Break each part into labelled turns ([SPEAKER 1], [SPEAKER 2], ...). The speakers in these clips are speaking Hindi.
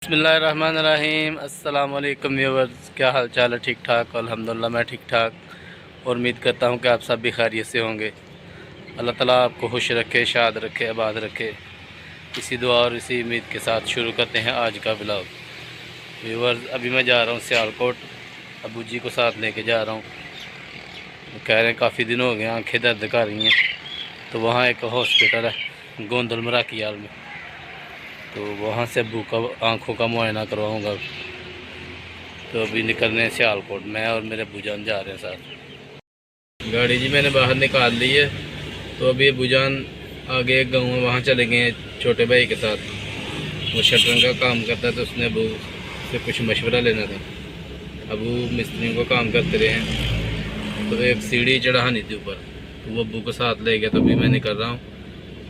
[SPEAKER 1] बिस्मिल्लाहिर्रहमानिर्रहीम। अस्सलाम वालेकुम व्यूअर्स, क्या हाल चाल है? ठीक ठाक, अल्हम्दुलिल्लाह मैं ठीक ठाक और उम्मीद करता हूँ कि आप सब भी खैरियत से होंगे। अल्लाह ताला आपको खुश रखे, शाद रखे, आबाद रखे। इसी दुआ और इसी उम्मीद के साथ शुरू करते हैं आज का व्लॉग। व्यूअर्स, अभी मैं जा रहा हूँ सियालकोट, अबू जी को साथ लेके जा रहा हूँ। कह रहे हैं काफ़ी दिन हो गए आँखें दर्द कर रही हैं, तो वहाँ एक हॉस्पिटल है गोंदल मराकियाल में, तो वहाँ से अबू का आँखों का मुआयना करवाऊँगा। तो अभी निकलने सियालकोट, मैं और मेरे अबूजान जा रहे हैं साथ। गाड़ी जी मैंने बाहर निकाल ली है, तो अभी अबूजान आगे एक गाँव है वहाँ चले गए हैं छोटे भाई के साथ। वो शटरिंग का काम करता है, तो उसने अबू से कुछ मशवरा लेना था। अबू मिस्त्रियों को काम करते रहे हैं, तो एक सीढ़ी चढ़ानी थी ऊपर, तो वो अबू को साथ ले गया। तो अभी मैं निकल रहा हूँ,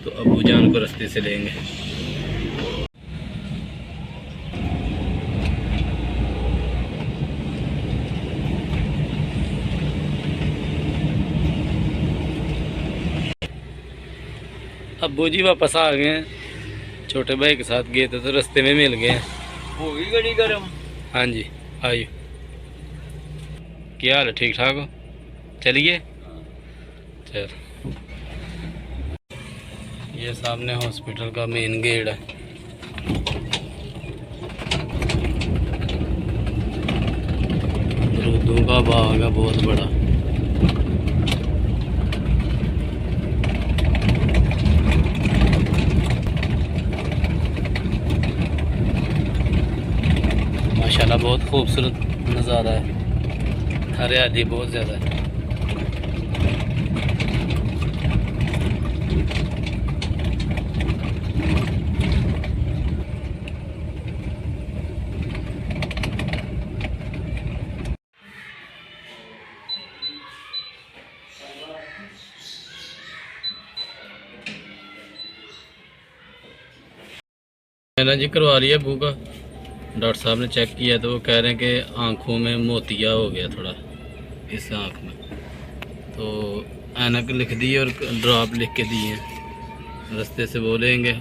[SPEAKER 1] तो अबूजान को रास्ते से लेंगे। अब्बू जी वापस आ गए हैं, छोटे भाई के साथ गए थे तो रास्ते में मिल गए हैं।
[SPEAKER 2] हो गई गड़ी गर्म।
[SPEAKER 1] हाँ जी, आइए। क्या हाल है? ठीक ठाक हो? चलिए। चल, ये सामने हॉस्पिटल का मेन गेट है। अमरूदों का बाग है बहुत बड़ा। माशाल्लाह बहुत खूबसूरत नज़ारा है, हरियाली बहुत ज़्यादा है। मैंने जी करवा लिया अबू का, डॉक्टर साहब ने चेक किया तो वो कह रहे हैं कि आँखों में मोतिया हो गया थोड़ा इस आँख में, तो ऐनक लिख दी और ड्रॉप लिख के दिए हैं, रास्ते से बोलेंगे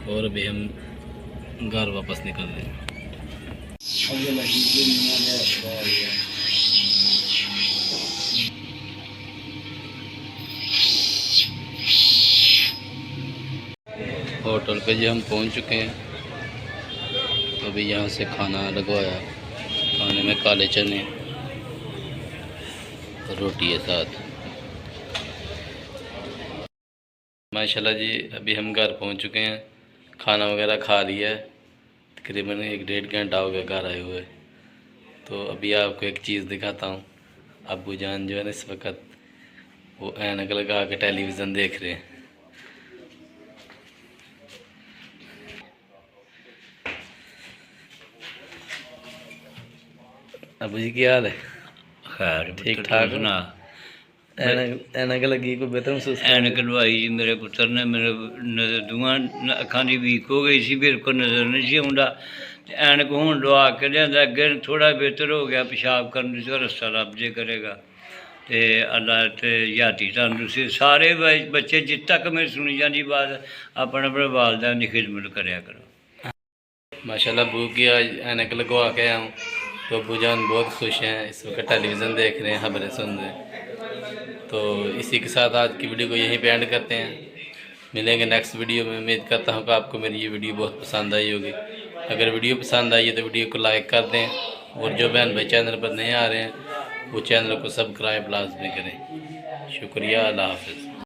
[SPEAKER 1] और अभी हम घर वापस निकल रहे हैं। होटल पे जी हम पहुंच चुके हैं, तो अभी यहाँ से खाना लगवाया। खाने में काले चने, रोटी है साथ। माशाल्लाह जी, अभी हम घर पहुंच चुके हैं, खाना वगैरह खा लिया है। तकरीबन 1-1.5 घंटा हो गया घर आए हुए। तो अभी आपको एक चीज़ दिखाता हूँ। अब्बू जान जो है ना, इस वक्त वो ऐनक लगा के टेलीविज़न देख रहे हैं। अबू जी क्या हाल है?
[SPEAKER 2] खैर
[SPEAKER 1] ठीक ठाक
[SPEAKER 2] सुना।
[SPEAKER 1] ऐनक लगी कोई बेहतर महसूस?
[SPEAKER 2] ऐनक लवाई जी मेरे पुत्र ने, मेरे नज़र दूआं अखां दी वीक हो गई सी, बिल्कुल नज़र नहीं सी आउंदा। ते ऐनक हुण लवा के लिआंदा, अगे थोड़ा बेहतर हो गया, पेशाब करने का रस्ता रब जे करेगा। ते अल्लाह ते याती तंदुरुस्ती सारे बच्चे जित तक मेरी सुनी जाती बात, अपने अपने वालदैन की खिदमत करया करो।
[SPEAKER 1] माशाल्लाह अबू की आज ऐनक लगवा के आया हूँ, तो अबू जान बहुत खुश हैं। इस वक्त टेलीविज़न देख रहे हैं, खबरें सुन रहे हैं। तो इसी के साथ आज की वीडियो को यहीं पे एंड करते हैं। मिलेंगे नेक्स्ट वीडियो में। उम्मीद करता हूँ कि आपको मेरी ये वीडियो बहुत पसंद आई होगी। अगर वीडियो पसंद आई है तो वीडियो को लाइक कर दें, और जो बहन भाई चैनल पर नए आ रहे हैं वो चैनल को सब्सक्राइब लाजमी करें। शुक्रिया, अल्लाह हाफ़िज़।